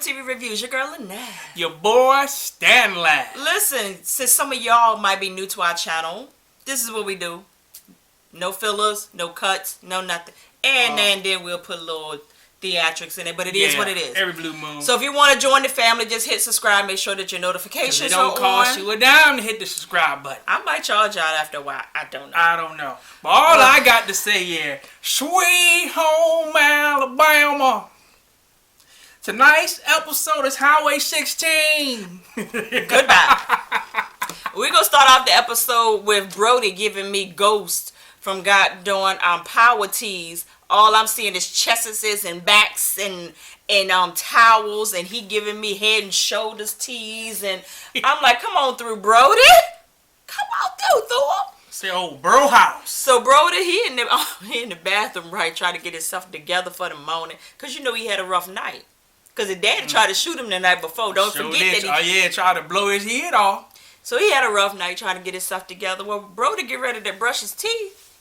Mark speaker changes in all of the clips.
Speaker 1: TV Reviews. Your girl, Lynette.
Speaker 2: Your boy, Stanley.
Speaker 1: Listen, since some of y'all might be new to our channel, this is what we do. No fillers, no cuts, no nothing. And then we'll put a little theatrics in it, but it is what it is.
Speaker 2: Every blue moon.
Speaker 1: So if you want to join the family, just hit subscribe. Make sure that your notifications
Speaker 2: are on. It don't cost you a dime to hit the subscribe button.
Speaker 1: I might charge y'all after a while. I don't know.
Speaker 2: But all I got to say is, sweet home Alabama. Tonight's episode is Highway 16.
Speaker 1: Goodbye. We're going to start off the episode with Brody giving me ghosts from God doing power tees. All I'm seeing is chests and backs and towels, and he giving me head and shoulders tees, and I'm like, come on through, Brody. Come on through, Thor.
Speaker 2: It's the old bro house.
Speaker 1: So Brody, he in the bathroom, right, trying to get himself together for the morning, because you know he had a rough night. Because his daddy tried to shoot him the night before. Don't forget that
Speaker 2: tried to blow his head off.
Speaker 1: So he had a rough night trying to get himself together. Well, Brody get ready to brush his teeth,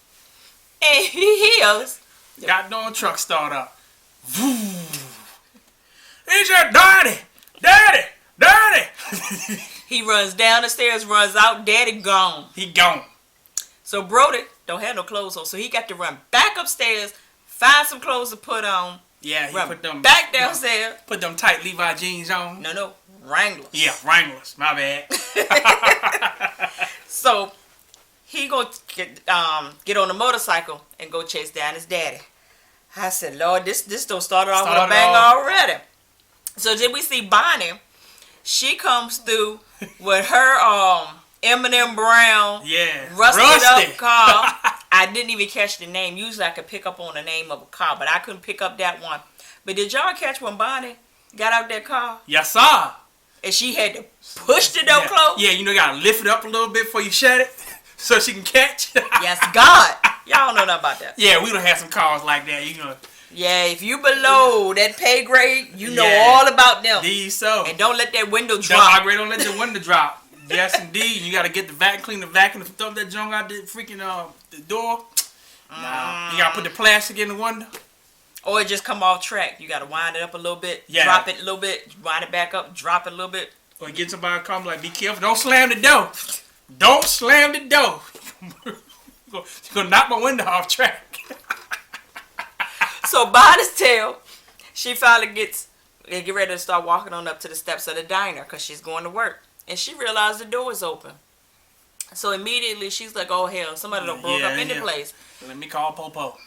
Speaker 1: and he hears
Speaker 2: goddamn truck start up. He said, Daddy.
Speaker 1: He runs down the stairs, runs out. Daddy gone.
Speaker 2: He gone.
Speaker 1: So Brody don't have no clothes on, so he got to run back upstairs, find some clothes to put on.
Speaker 2: Yeah, he put them
Speaker 1: back downstairs.
Speaker 2: Put them tight Levi jeans on.
Speaker 1: No, Wranglers.
Speaker 2: Yeah, Wranglers. My bad.
Speaker 1: So he go get on the motorcycle and go chase down his daddy. I said, Lord, this don't start off with a bang already. So then we see Bonnie. She comes through with her M&M brown, rusted up car. I didn't even catch the name. Usually I could pick up on the name of a car, but I couldn't pick up that one. But did y'all catch when Bonnie got out that car?
Speaker 2: Yes, sir.
Speaker 1: And she had to push the door closed?
Speaker 2: Yeah, you gotta lift it up a little bit before you shut it so she can catch.
Speaker 1: Yes, God. Y'all don't know nothing about that.
Speaker 2: Yeah, we don't have some cars like that,
Speaker 1: Yeah, if you below that pay grade, you know all about them.
Speaker 2: These so.
Speaker 1: And don't let that window drop.
Speaker 2: Don't let the window drop. Yes, indeed. You got to get the vacuum, clean the vacuum, and throw that junk out the freaking the door. Nah, you got to put the plastic in the window.
Speaker 1: Or it just come off track. You got to wind it up a little bit, drop it a little bit, wind it back up, drop it a little bit.
Speaker 2: Or get somebody to come like, be careful, don't slam the door. Don't slam the door. You're going to knock my window off track.
Speaker 1: So Bonnie's tail, she finally get ready to start walking on up to the steps of the diner because she's going to work. And she realized the door is open. So immediately she's like, oh hell, somebody done broke up in the place.
Speaker 2: Let me call Popo.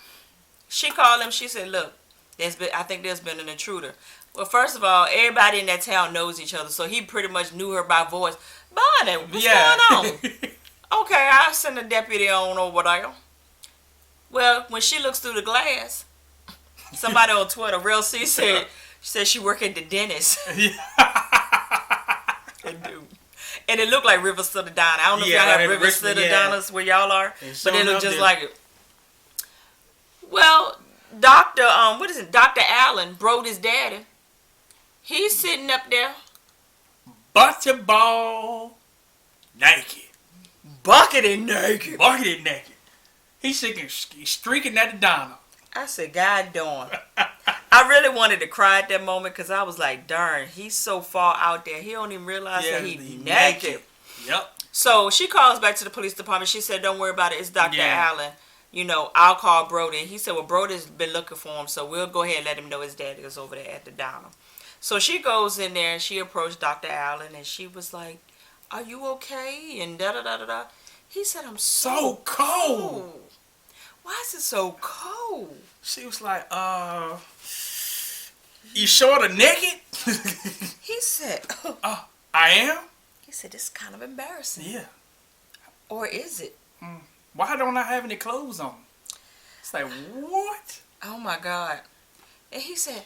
Speaker 1: She called him, she said, look, I think there's been an intruder. Well, first of all, everybody in that town knows each other, so he pretty much knew her by voice. Bonnie, what's going on? Okay, I'll send a deputy on over there. Well, when she looks through the glass, somebody on Twitter, Real C, said she work at the dentist. And it looked like River City Diner. I don't know if y'all have River City Diners where y'all are, but it looked just like it. Well, Dr. Allen, Brody's daddy, he's sitting up there.
Speaker 2: Butterball naked.
Speaker 1: Bucketed naked.
Speaker 2: He's streaking at the diner.
Speaker 1: I said, God darn. I really wanted to cry at that moment because I was like, darn, he's so far out there. He don't even realize that he's naked.
Speaker 2: Yep.
Speaker 1: So she calls back to the police department. She said, don't worry about it. It's Dr. Allen. I'll call Brody. And he said, well, Brody's been looking for him, so we'll go ahead and let him know his daddy is over there at the diner. So she goes in there and she approached Dr. Allen and she was like, are you okay? And da-da-da-da-da. He said, I'm so cold. Why is it so cold?
Speaker 2: She was like, you sure the naked?
Speaker 1: He said,
Speaker 2: I am?
Speaker 1: He said, it's kind of embarrassing.
Speaker 2: Yeah.
Speaker 1: Or is it?
Speaker 2: Why don't I have any clothes on? It's like, what?
Speaker 1: Oh my God. And he said,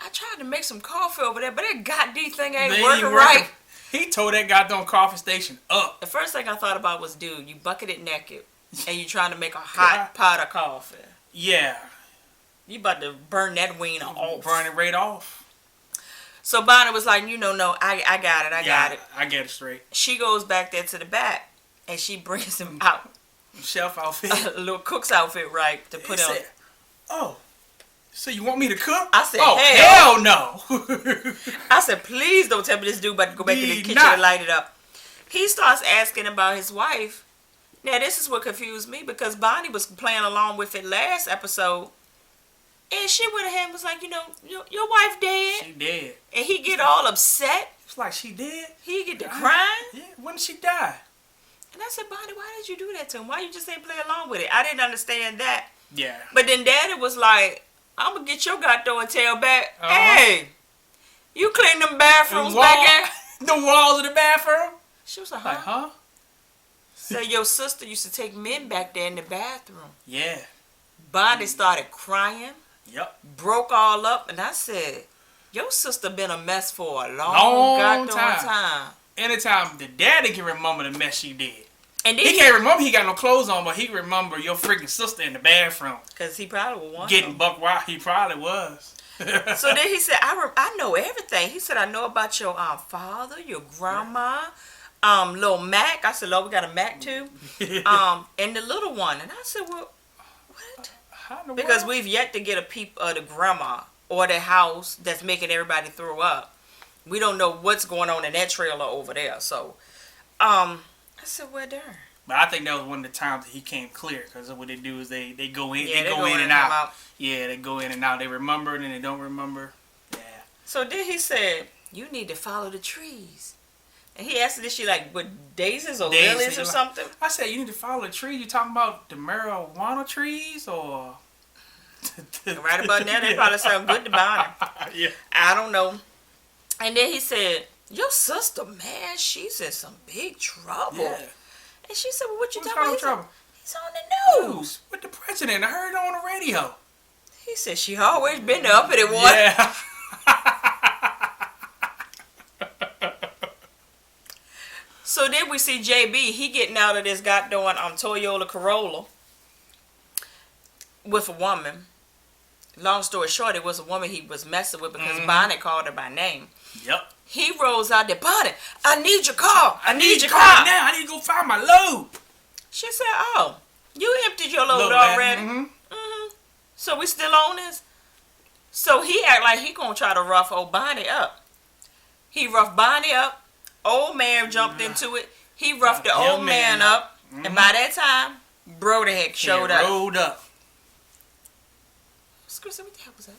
Speaker 1: I tried to make some coffee over there, but that goddamn thing ain't working right.
Speaker 2: He tore that goddamn coffee station up.
Speaker 1: The first thing I thought about was, dude, you bucketed naked and you trying to make a hot pot of coffee.
Speaker 2: Yeah.
Speaker 1: You about to burn that wiener off.
Speaker 2: Burn it right off.
Speaker 1: So Bonnie was like, no, I got it. I got it.
Speaker 2: I get it straight.
Speaker 1: She goes back there to the back and she brings him out.
Speaker 2: Chef outfit.
Speaker 1: A little cook's outfit, right, to put on.
Speaker 2: Oh, So you want me to cook?
Speaker 1: I said,
Speaker 2: hell no.
Speaker 1: I said, please don't tell me this dude about to go back in the kitchen and light it up. He starts asking about his wife. Now, this is what confused me because Bonnie was playing along with it last episode. And she went ahead and was like, your wife dead.
Speaker 2: She dead.
Speaker 1: And he get all upset.
Speaker 2: It's like, she dead?
Speaker 1: He get to crying.
Speaker 2: Yeah, when did she die?
Speaker 1: And I said, Bonnie, why did you do that to him? Why you just ain't play along with it? I didn't understand that.
Speaker 2: Yeah.
Speaker 1: But then Daddy was like, I'm going to get your goddamn tail back. Hey, you clean them bathrooms back there?
Speaker 2: The walls of the bathroom?
Speaker 1: She was like, huh? So your sister used to take men back there in the bathroom.
Speaker 2: Yeah.
Speaker 1: Bonnie started crying.
Speaker 2: Yep.
Speaker 1: Broke all up. And I said, your sister been a mess for a long time.
Speaker 2: Anytime the daddy can remember the mess she did.
Speaker 1: And
Speaker 2: he can't remember he got no clothes on, but he can remember your freaking sister in the bathroom.
Speaker 1: Because he probably was
Speaker 2: getting buck wild. He probably was.
Speaker 1: So then he said, I know everything. He said, I know about your father, your grandma, little Mac. I said, Lord, we got a Mac too. And the little one. And I said, well, what? Because we've yet to get a peep of the grandma or the house that's making everybody throw up. We don't know what's going on in that trailer over there. So, I said, well, darn.
Speaker 2: But I think that was one of the times that he came clear, because what they do is they go in,
Speaker 1: they
Speaker 2: go in and out. Yeah, they go in and out. They remember and then they don't remember. Yeah.
Speaker 1: So then he said, you need to follow the trees. And he asked her, is she like with daisies or lilies or something?
Speaker 2: I said, you need to follow the trees. You talking about the marijuana trees or?
Speaker 1: Right about now, they probably sound good to Bonnie.
Speaker 2: Yeah.
Speaker 1: I don't know. And then he said, your sister, man, she's in some big trouble.
Speaker 2: Yeah.
Speaker 1: And she said, well, what you
Speaker 2: talking about? Trouble?
Speaker 1: He's on the news.
Speaker 2: With the president. I heard it on the radio.
Speaker 1: He said, she always been there up at it, what?
Speaker 2: Yeah.
Speaker 1: So then we see JB, he getting out of this goddamn Toyota Corolla with a woman. Long story short, it was a woman he was messing with because Bonnie called her by name.
Speaker 2: Yep.
Speaker 1: He rolls out there, Bonnie, I need your car. I need your car
Speaker 2: now. I need to go find my load.
Speaker 1: She said, oh, you emptied your load already? Mm-hmm. So we still on this? So he act like he gonna try to rough old Bonnie up. He roughed Bonnie up. Old man jumped into it. He roughed the old man up. And by that time, Brody had showed up.
Speaker 2: Rolled up.
Speaker 1: Excuse me, what the hell was that?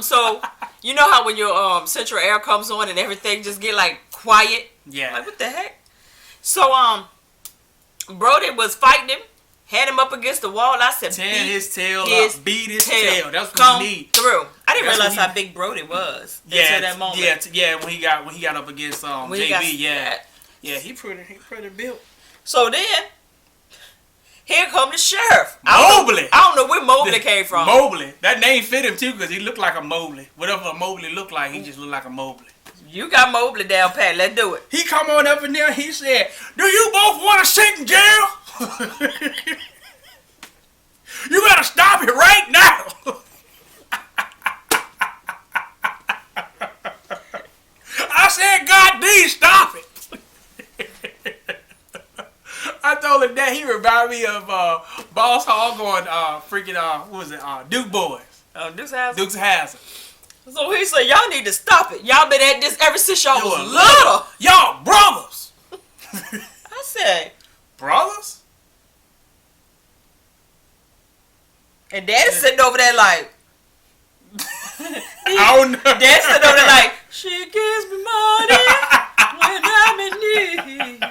Speaker 1: So you know how when your central air comes on and everything just get like quiet?
Speaker 2: Yeah.
Speaker 1: Like what the heck? So Brody was fighting him, had him up against the wall. I said,
Speaker 2: beat his tail up. Beat his tail. That's what
Speaker 1: come
Speaker 2: we need.
Speaker 1: Through. I didn't realize how big Brody was until that moment.
Speaker 2: Yeah. When he got up against JB. Yeah. He pretty built.
Speaker 1: So then. Here come the sheriff.
Speaker 2: Mobley.
Speaker 1: I don't know where Mobley came from.
Speaker 2: Mobley. That name fit him too because he looked like a Mobley. Whatever a Mobley looked like, he just looked like a Mobley.
Speaker 1: You got Mobley down pat. Let's do it.
Speaker 2: He come on up in there. He said, "Do you both want to sit in jail? You gotta stop it right now." I said, "God, please stop it." I told him that he reminded me of Boss Hall going what was it? Duke Boys.
Speaker 1: Dukes Hazzard.
Speaker 2: Dukes Hazzard.
Speaker 1: So he said, y'all need to stop it. Y'all been at this ever since y'all was little.
Speaker 2: Y'all brothers.
Speaker 1: I said,
Speaker 2: brothers?
Speaker 1: And Daddy's sitting over there like,
Speaker 2: I don't know.
Speaker 1: Daddy's sitting over there like, she gives me money when I'm in need.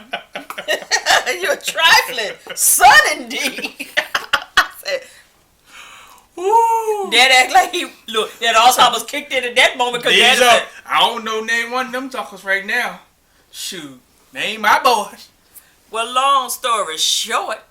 Speaker 1: You're trifling, son, indeed. I said,
Speaker 2: ooh.
Speaker 1: Dad act like that Alzheimer's kicked in at that moment because Dad said,
Speaker 2: I don't know name one of them talkers right now. Shoot, they ain't my boys.
Speaker 1: Well, long story short,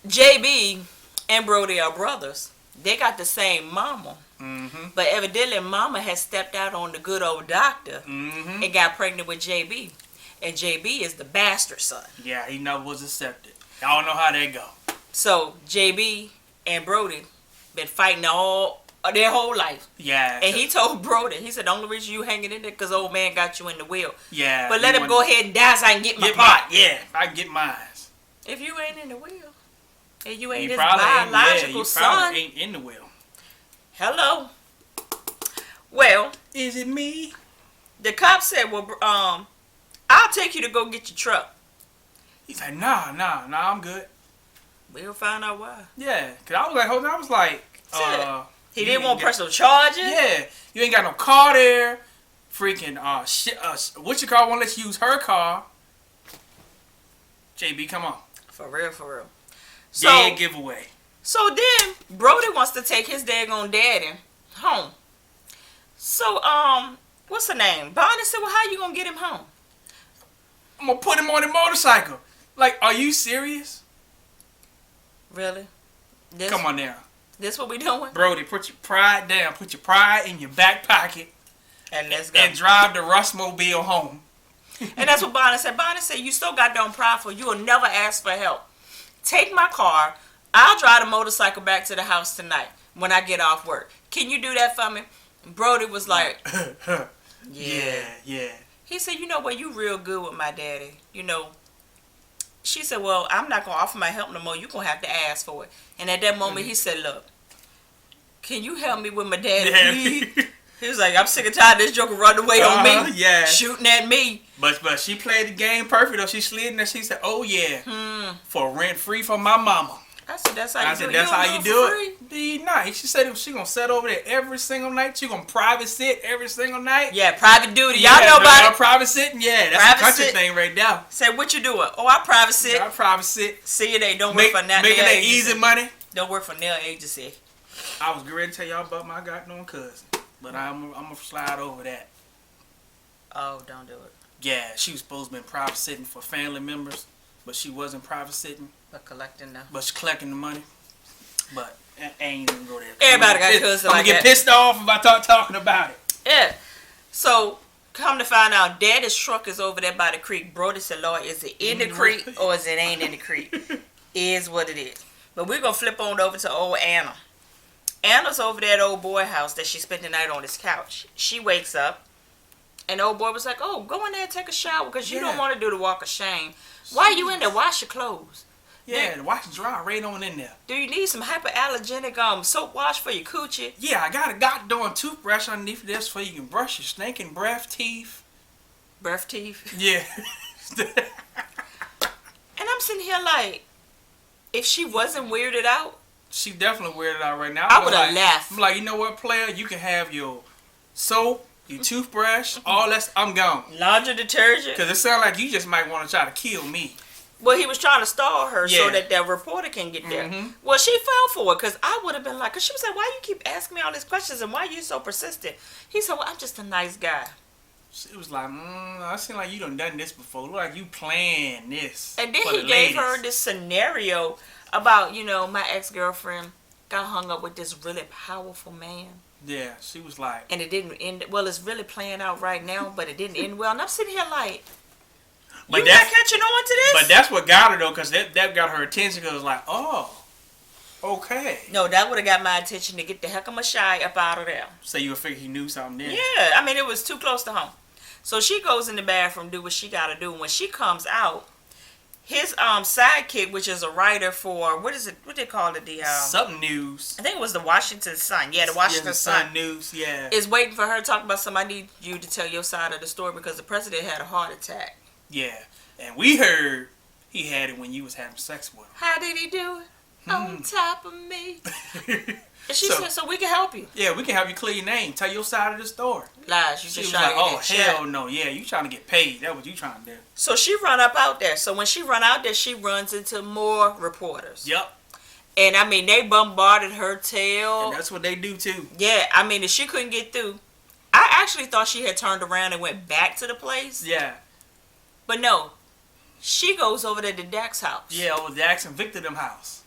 Speaker 1: JB and Brody are brothers. They got the same mama. Mm-hmm. But evidently, mama has stepped out on the good old doctor and got pregnant with JB. And JB is the bastard son.
Speaker 2: Yeah, he never was accepted. Y'all know how that go.
Speaker 1: So JB and Brody been fighting their whole life.
Speaker 2: Yeah.
Speaker 1: And he told Brody, he said, the only reason you hanging in there because old man got you in the wheel.
Speaker 2: Yeah.
Speaker 1: But let him go ahead and die so I can get my part.
Speaker 2: Yeah, I can get mine.
Speaker 1: If you ain't in the wheel, And you ain't
Speaker 2: You
Speaker 1: his
Speaker 2: probably ain't,
Speaker 1: biological
Speaker 2: you
Speaker 1: son.
Speaker 2: probably ain't in the will.
Speaker 1: Hello. Well,
Speaker 2: is it me?
Speaker 1: The cop said, "Well, I'll take you to go get your truck."
Speaker 2: He's like, nah, I'm good.
Speaker 1: We'll find out why.
Speaker 2: Yeah, cause I was like, hold on, I was like,
Speaker 1: he didn't want personal charges.
Speaker 2: Yeah, you ain't got no car there. Freaking what you call? Won't let you use her car. JB, come on.
Speaker 1: For real. So,
Speaker 2: dead giveaway.
Speaker 1: So then Brody wants to take his daggone daddy home. So what's her name? Bonnie said, "Well, how you gonna get him home?"
Speaker 2: I'm gonna put him on the motorcycle. Like, are you serious?
Speaker 1: Really?
Speaker 2: Come on now.
Speaker 1: This what we doing?
Speaker 2: Brody, put your pride down. Put your pride in your back pocket.
Speaker 1: And let's go.
Speaker 2: And drive the Rustmobile home.
Speaker 1: And that's what Bonnie said. Bonnie said, "You so goddamn prideful. You will never ask for help. Take my car. I'll drive the motorcycle back to the house tonight when I get off work. Can you do that for me?" Brody was like,
Speaker 2: yeah.
Speaker 1: He said, "You know what? You real good with my daddy. You know." She said, "Well, I'm not going to offer my help no more. You're going to have to ask for it." And at that moment, he said, "Look, can you help me with my daddy, please?" He was like, "I'm sick and tired of this joker running away on me.
Speaker 2: Yeah.
Speaker 1: Shooting at me."
Speaker 2: But she played the game perfect, though. She slid in there. She said, "Oh, yeah. For rent free for my mama."
Speaker 1: I said, "That's how you do it."
Speaker 2: That's how you do it. Be nice. She said she gonna sit over there every single night. She gonna private sit every single night.
Speaker 1: Yeah, private duty. Y'all know about it.
Speaker 2: Private sitting. Yeah, that's
Speaker 1: private
Speaker 2: a country
Speaker 1: sit.
Speaker 2: thing right now.
Speaker 1: Say, "What you doing?" "Oh, I private sit."
Speaker 2: I private sit.
Speaker 1: See you they don't work for nail
Speaker 2: making that
Speaker 1: agency.
Speaker 2: easy money.
Speaker 1: Don't work for nail agency.
Speaker 2: I was ready to tell y'all about my goddamn cousin, but I'm gonna slide over that.
Speaker 1: Oh, don't do it.
Speaker 2: Yeah, she was supposed to be private sitting for family members, but she wasn't private sitting.
Speaker 1: But collecting them.
Speaker 2: But she's collecting the money. But I ain't even go there.
Speaker 1: Everybody got a cousin like that.
Speaker 2: I'm gonna get pissed off if I start talking about it.
Speaker 1: Yeah. So, come to find out, Daddy's truck is over there by the creek. Brody said, "Lord, is it in the creek or is it ain't in the creek?" Is what it is. But we're going to flip on over to old Anna. Anna's over there at old boy house that she spent the night on his couch. She wakes up, and the old boy was like, "Oh, go in there and take a shower because you don't want to do the walk of shame. Why you in there? Wash your clothes."
Speaker 2: Yeah, wash it dry right on in there.
Speaker 1: "Do you need some hypoallergenic soap wash for your coochie?"
Speaker 2: "Yeah, I got a goddamn toothbrush underneath this so you can brush your stinking breath teeth."
Speaker 1: Breath teeth?
Speaker 2: Yeah.
Speaker 1: And I'm sitting here like, if she wasn't weirded out.
Speaker 2: She definitely weirded out right now.
Speaker 1: I would have laughed.
Speaker 2: I'm like, you know what, player? You can have your soap, your toothbrush, all that. I'm gone.
Speaker 1: Laundry detergent.
Speaker 2: Because it sounds like you just might want to try to kill me.
Speaker 1: Well, he was trying to stall her so that the reporter can get there. Mm-hmm. Well, she fell for it because I would have been like, because she was like, "Why you keep asking me all these questions and why you so persistent?" He said, "Well, I'm just a nice guy."
Speaker 2: She was like, I seem like you done this before. Look like you planned this.
Speaker 1: And then he gave her this scenario about, my ex-girlfriend got hung up with this really powerful man.
Speaker 2: Yeah, she was like.
Speaker 1: And it didn't end, well, it's really playing out right now, but it didn't end well. And I'm sitting here like, you not catching on to this?
Speaker 2: But that's what got her, though, because that got her attention, because it was like, oh, okay.
Speaker 1: No, that would have got my attention to get the heck of my shy up out of there.
Speaker 2: So you would figure he knew something then?
Speaker 1: Yeah, I mean, it was too close to home. So she goes in the bathroom, do what she got to do. And when she comes out, his sidekick, which is a writer for, what they call it?
Speaker 2: Something News.
Speaker 1: I think it was the Washington Sun. Yeah, the Washington Sun.
Speaker 2: News, yeah.
Speaker 1: Is waiting for her to talk about something. I need you to tell your side of the story because the president had a heart attack.
Speaker 2: Yeah, and we heard he had it when you was having sex with him.
Speaker 1: How did he do it? On top of me. And she said, "So we can help you."
Speaker 2: Yeah, we can help you clear your name. Tell your side of the story.
Speaker 1: Lies. You just trying to get
Speaker 2: hell no. Yeah, you trying to get paid. That's what you trying to do.
Speaker 1: So she run up out there. So when she run out there, she runs into more reporters.
Speaker 2: Yep.
Speaker 1: And I mean, they bombarded her tail.
Speaker 2: And that's what they do too.
Speaker 1: Yeah, I mean, if she couldn't get through, I actually thought she had turned around and went back to the place.
Speaker 2: Yeah.
Speaker 1: But no, she goes over there to Dak's house.
Speaker 2: Yeah, over Dax and Victor them house.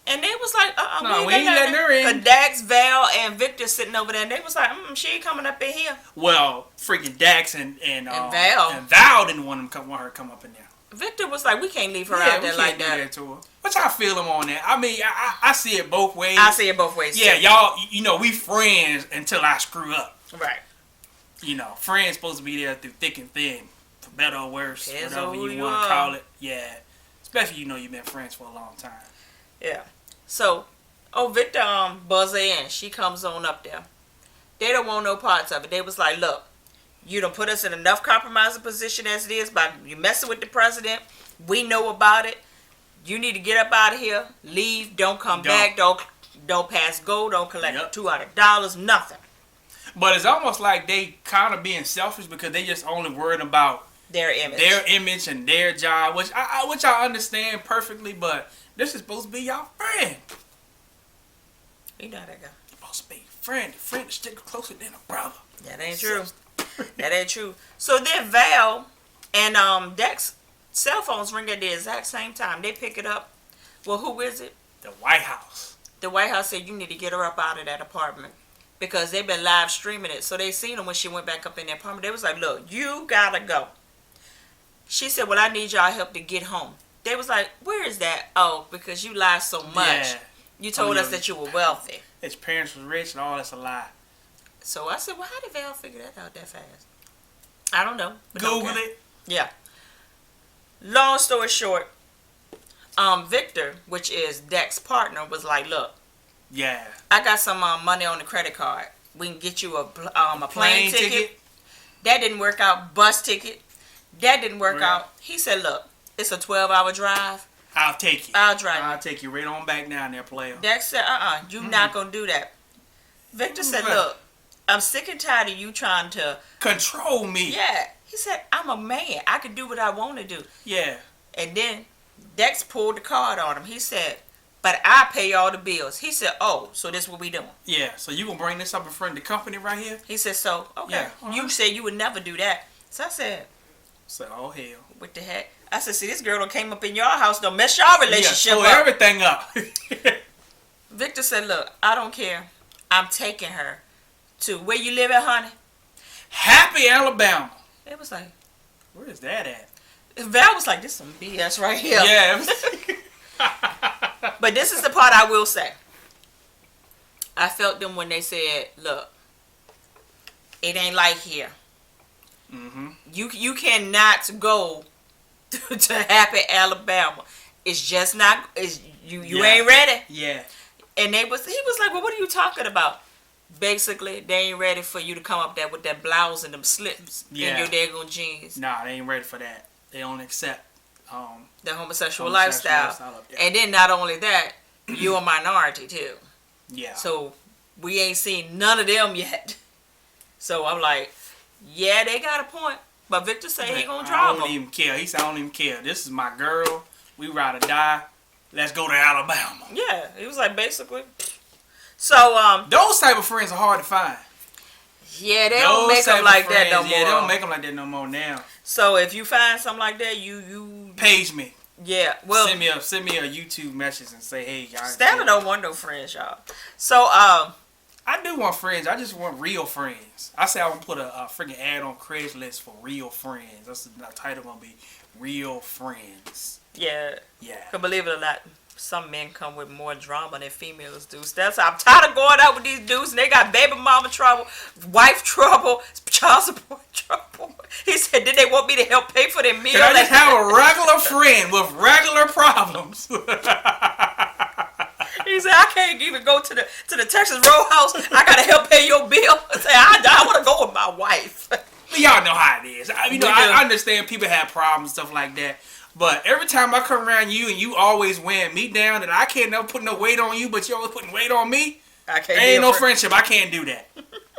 Speaker 1: And they was like,
Speaker 2: no, we ain't letting her in.
Speaker 1: Dax, Val, and Victor sitting over there, and they was like, she ain't coming up in here.
Speaker 2: Well, freaking Dax and
Speaker 1: Val.
Speaker 2: And Val didn't want her to come up in there.
Speaker 1: Victor was like, we can't leave her out there like that.
Speaker 2: To her. What y'all feeling on that? I mean, I see it both ways.
Speaker 1: I see it both ways.
Speaker 2: Yeah,
Speaker 1: too.
Speaker 2: y'all, we friends until I screw up.
Speaker 1: Right.
Speaker 2: Friends supposed to be there through thick and thin, for better or worse, whatever you want to call it. Yeah. Especially you've been friends for a long time.
Speaker 1: Yeah. So, Victor buzz her in. She comes on up there. They don't want no parts of it. They was like, look, you done put us in enough compromising position as it is by you messing with the president. We know about it. You need to get up out of here. Leave. Don't come back. Don't pass go. Don't collect $200. Nothing.
Speaker 2: But it's almost like they kind of being selfish because they just only worried about
Speaker 1: their image
Speaker 2: and their job, which I understand perfectly. But this is supposed to be y'all friend.
Speaker 1: You know that guy.
Speaker 2: Supposed to be friend is still closer than a brother.
Speaker 1: That ain't true. That ain't true. So then Val and Dex cell phones ring at the exact same time. They pick it up. Well, who is it?
Speaker 2: The White House.
Speaker 1: The White House said you need to get her up out of that apartment because they've been live streaming it. So they seen her when she went back up in the apartment. They was like, look, you gotta go. She said, well, I need y'all help to get home. They was like, where is that? Oh, because you lied so much.
Speaker 2: Yeah.
Speaker 1: You told us that you were wealthy.
Speaker 2: His parents was rich and all that's a lie.
Speaker 1: So I said, well, how did Val figure that out that fast? I don't know.
Speaker 2: Google it.
Speaker 1: Yeah. Long story short, Victor, which is Dex's partner, was like, look.
Speaker 2: Yeah.
Speaker 1: I got some money on the credit card. We can get you a plane ticket. That didn't work out. Bus ticket. That didn't work out. He said, look, it's a 12-hour drive.
Speaker 2: I'll take you.
Speaker 1: I'll drive you.
Speaker 2: I'll take you right on back down there, player.
Speaker 1: Dex said, you're not going to do that. Victor said, look, I'm sick and tired of you trying to
Speaker 2: control me.
Speaker 1: Yeah. He said, I'm a man. I can do what I want to do.
Speaker 2: Yeah.
Speaker 1: And then Dex pulled the card on him. He said, but I pay all the bills. He said, oh, so this what we doing?
Speaker 2: Yeah. So you going to bring this up in front of the company right here?
Speaker 1: He said, so, okay. Yeah. You said you would never do that. So I said,
Speaker 2: oh, hell.
Speaker 1: What the heck? I said, see, this girl done came up in your house, don't mess y'all relationship up.
Speaker 2: Everything up.
Speaker 1: Victor said, look, I don't care. I'm taking her to where you live at, honey?
Speaker 2: Happy, Alabama.
Speaker 1: It was like,
Speaker 2: where is that at?
Speaker 1: Val was like, this some BS right here.
Speaker 2: Yeah.
Speaker 1: But this is the part I will say. I felt them when they said, look, it ain't like here. Mm-hmm. You cannot go to Happy, Alabama. It's just not. You ain't ready.
Speaker 2: Yeah.
Speaker 1: And he was like, well, what are you talking about? Basically, they ain't ready for you to come up there with that blouse and them slips in your daggone jeans.
Speaker 2: Nah, they ain't ready for that. They don't accept
Speaker 1: the homosexual lifestyle. And then not only that, you're a minority too.
Speaker 2: Yeah.
Speaker 1: So we ain't seen none of them yet. So I'm like, yeah, they got a point. But Victor said he gonna drive them.
Speaker 2: I don't even care. He said, I don't even care. This is my girl. We ride or die. Let's go to Alabama.
Speaker 1: Yeah, he was like, basically. So,
Speaker 2: those type of friends are hard to find.
Speaker 1: Yeah, they don't make them like that no more.
Speaker 2: Yeah, they don't make them like that no more now.
Speaker 1: So if you find something like that, you
Speaker 2: page me.
Speaker 1: Yeah, well,
Speaker 2: send me a YouTube message and say, hey, y'all.
Speaker 1: Stanley don't want no friends, y'all. So,
Speaker 2: I do want friends. I just want real friends. I say I want to put a freaking ad on Craigslist for real friends. That's the title gonna be, Real Friends.
Speaker 1: Yeah.
Speaker 2: Yeah.
Speaker 1: Cause believe it or not, some men come with more drama than females do. That's I'm tired of going out with these dudes and they got baby mama trouble, wife trouble, child support trouble. He said, did they want me to help pay for their meal?
Speaker 2: Can I just have a regular friend with regular problems?
Speaker 1: He said, I can't even go to the Texas Roadhouse. I gotta help pay your bill. I said, I want to go with my wife.
Speaker 2: Y'all know how it is. I understand people have problems and stuff like that. But every time I come around you and you always weighing me down and I can't never put no weight on you, but you always putting weight on me, ain't no friendship. I can't do that.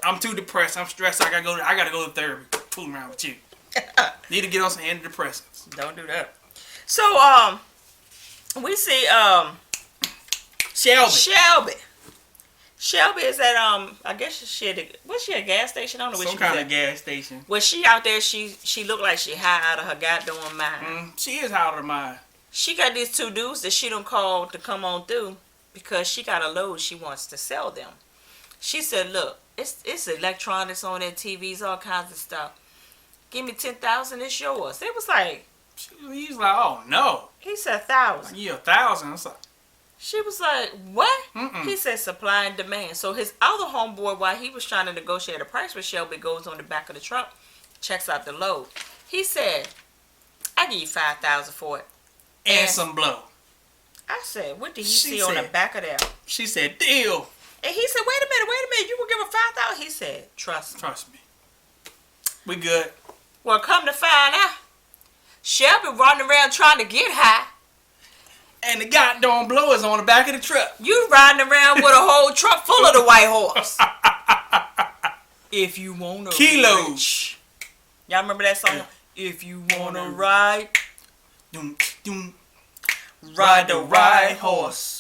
Speaker 2: I'm too depressed. I'm stressed. I gotta go to therapy. Fooling around with you. Need to get on some antidepressants.
Speaker 1: Don't do that. So we see Shelby is at I guess was she at a gas station? I don't know what
Speaker 2: some kind of gas station.
Speaker 1: Was she out there? She looked like she high out of her goddamn mind.
Speaker 2: She is high out of her mind. She
Speaker 1: got these two dudes that she don't call to come on through because she got a load she wants to sell them. She said, "Look, it's electronics on there, TVs, all kinds of stuff. Give me 10,000, it's yours." It was like
Speaker 2: he's like, "Oh no."
Speaker 1: He said 1,000.
Speaker 2: Yeah, 1,000. It's like.
Speaker 1: She was like, what? He said supply and demand. So his other homeboy, while he was trying to negotiate a price with Shelby, goes on the back of the truck, checks out the load. He said, I give you 5,000 for it.
Speaker 2: And some blow.
Speaker 1: I said, what did he see on the back of that?
Speaker 2: She said, deal.
Speaker 1: And he said, wait a minute, you will give her $5,000? He said, trust me.
Speaker 2: Trust me. We good.
Speaker 1: Well, come to find out, Shelby running around trying to get high.
Speaker 2: And the goddamn blowers on the back of the truck.
Speaker 1: You riding around with a whole truck full of the white horse. If you want to
Speaker 2: kilos.
Speaker 1: Y'all remember that song? If you want to ride,
Speaker 2: ride the right horse.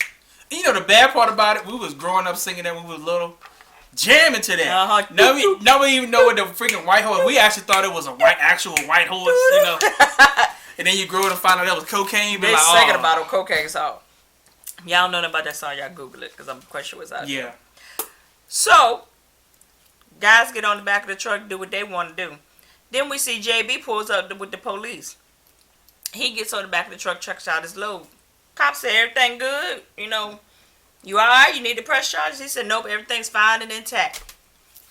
Speaker 2: And you know the bad part about it? We was growing up singing that when we was little. Jamming to that. Nobody even know what the freaking white horse. We actually thought it was a actual white horse, you know. And then you grow up and find out that was cocaine.
Speaker 1: They singing about a cocaine song. Y'all don't know nothing about that song. Y'all Google it because I'm quite sure it's out there.
Speaker 2: Yeah.
Speaker 1: So, guys get on the back of the truck, do what they want to do. Then we see JB pulls up with the police. He gets on the back of the truck, checks out his load. Cop said, everything good? You know, you all right? You need to press charges? He said, nope, everything's fine and intact.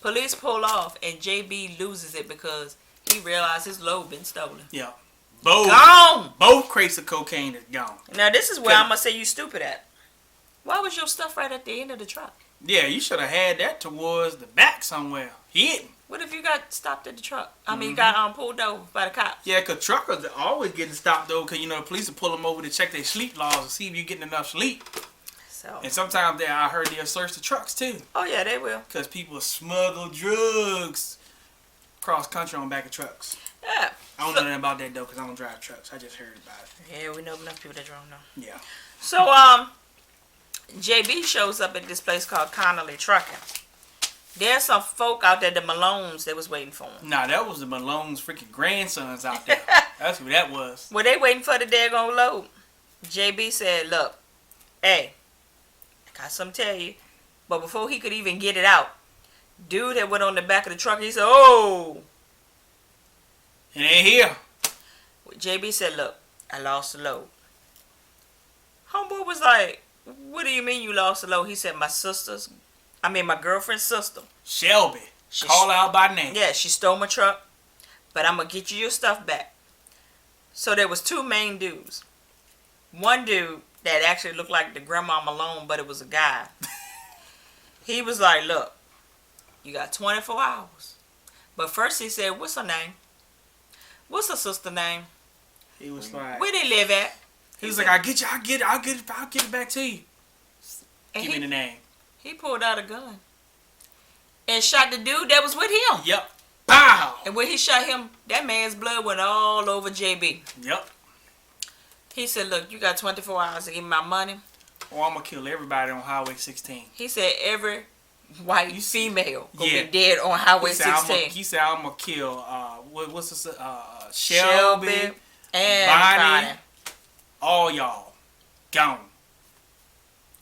Speaker 1: Police pull off, and JB loses it because he realized his load been stolen.
Speaker 2: Yeah. Both.
Speaker 1: Gone.
Speaker 2: Both crates of cocaine is gone.
Speaker 1: Now, this is where I'm going to say you stupid at. Why was your stuff right at the end of the truck?
Speaker 2: Yeah, you should have had that towards the back somewhere. Hidden.
Speaker 1: What if you got stopped at the truck? I mean, you got pulled over by the cops.
Speaker 2: Yeah, because truckers are always getting stopped, though, because, you know, the police will pull them over to check their sleep laws and see if you're getting enough sleep. So. And sometimes I heard they'll search the trucks, too.
Speaker 1: Oh, yeah, they will.
Speaker 2: Because people smuggle drugs cross country on back of trucks.
Speaker 1: Yeah.
Speaker 2: I don't know nothing about that, though, because I don't drive trucks. I just heard about it.
Speaker 1: Yeah, we know enough people that don't know.
Speaker 2: Yeah.
Speaker 1: So, JB shows up at this place called Connelly Truck. There's some folk out there, the Malones, that was waiting for him.
Speaker 2: Nah, that was the Malone's freaking grandsons out there. That's who that was.
Speaker 1: Well, they waiting for the daggone load. JB said, look, hey, I got something to tell you. But before he could even get it out, dude that went on the back of the truck, he said, oh.
Speaker 2: It ain't here.
Speaker 1: Well, JB said, look, I lost the load. Homeboy was like, what do you mean you lost the load? He said, my girlfriend's sister.
Speaker 2: Shelby. Call out by name.
Speaker 1: Yeah, she stole my truck, but I'm going to get you your stuff back. So there was two main dudes. One dude that actually looked like the grandma Malone, but it was a guy. He was like, look, you got 24 hours. But first he said, what's her name? What's her sister's name?
Speaker 2: He was like,
Speaker 1: where they live at?
Speaker 2: He was like, I'll get it back to you. Give me the name.
Speaker 1: He pulled out a gun and shot the dude that was with him.
Speaker 2: Yep. Pow!
Speaker 1: And when he shot him, that man's blood went all over JB.
Speaker 2: Yep.
Speaker 1: He said, look, you got 24 hours to give me my money.
Speaker 2: Or I'm going to kill everybody on Highway 16.
Speaker 1: He said every white female going to be dead on Highway 16.
Speaker 2: He said, I'm going to kill, what's this, Shelby
Speaker 1: and
Speaker 2: Bonnie. All y'all. Gone.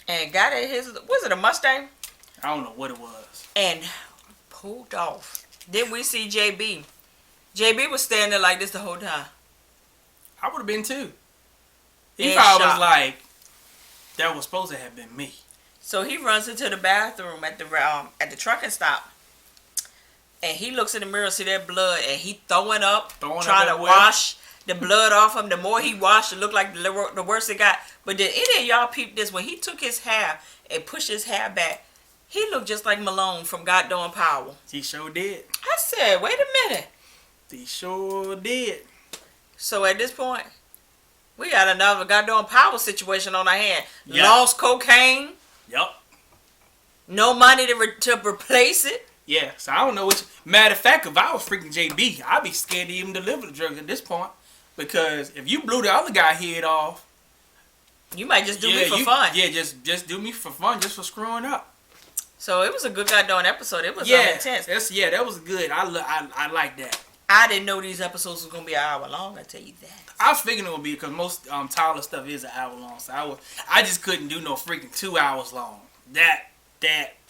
Speaker 1: And got at his, was it a Mustang?
Speaker 2: I don't know what it was.
Speaker 1: And pulled off. Then we see JB. JB was standing there like this the whole time.
Speaker 2: I would have been too. He probably was like, that was supposed to have been me.
Speaker 1: So he runs into the bathroom at the trucking stop. And he looks in the mirror, see that blood, and he throwing up, trying to wash the blood off him. The more he washed, it looked like the worse it got. But did any of y'all peep this? When he took his hair and pushed his hair back, he looked just like Malone from Goddamn Power.
Speaker 2: He sure did.
Speaker 1: I said, wait a minute.
Speaker 2: He sure did.
Speaker 1: So at this point, we got another Goddamn Power situation on our hand.
Speaker 2: Yep.
Speaker 1: Lost cocaine.
Speaker 2: Yep.
Speaker 1: No money to replace it.
Speaker 2: Yeah, so I don't know which. Matter of fact, if I was freaking JB, I'd be scared to even deliver the drugs at this point. Because if you blew the other guy head off,
Speaker 1: you might just do me for fun.
Speaker 2: Yeah, just do me for fun, just for screwing up.
Speaker 1: So it was a good goddamn episode. It was intense.
Speaker 2: That was good. I like that.
Speaker 1: I didn't know these episodes was gonna be an hour long. I tell you that.
Speaker 2: I was figuring it would be because most Tyler stuff is an hour long. So I just couldn't do no freaking 2 hours long.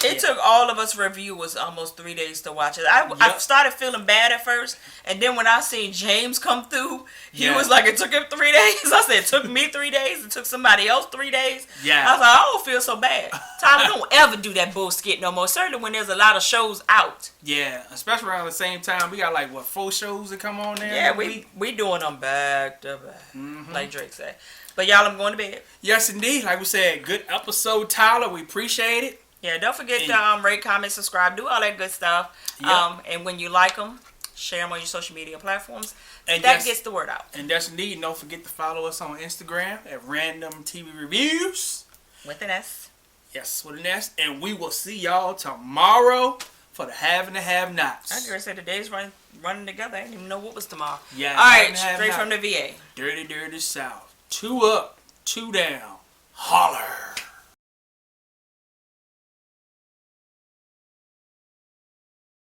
Speaker 2: It
Speaker 1: took all of us reviewers almost 3 days to watch it. I started feeling bad at first, and then when I seen James come through, he was like, it took him 3 days. I said, it took me 3 days. It took somebody else 3 days.
Speaker 2: Yeah.
Speaker 1: I was like, I don't feel so bad. Tyler, don't ever do that bullshit no more. Certainly when there's a lot of shows out.
Speaker 2: Yeah, especially around the same time. We got 4 shows that come on there?
Speaker 1: Yeah, we doing them back to back, like Drake said. But y'all, I'm going to bed.
Speaker 2: Yes, indeed. Like we said, good episode, Tyler. We appreciate it.
Speaker 1: Yeah, don't forget to rate, comment, subscribe, do all that good stuff. Yep. And when you like them, share them on your social media platforms. And that gets the word out.
Speaker 2: And yes, indeed. Don't forget to follow us on Instagram at Random TV Reviews.
Speaker 1: With an S.
Speaker 2: Yes, with an S. And we will see y'all tomorrow for the Have and the Have-Nots.
Speaker 1: I was going to say the days running together. I didn't even know what was tomorrow.
Speaker 2: Yeah.
Speaker 1: All right, straight from the VA.
Speaker 2: Dirty, dirty South. 2 up, 2 down. Holler.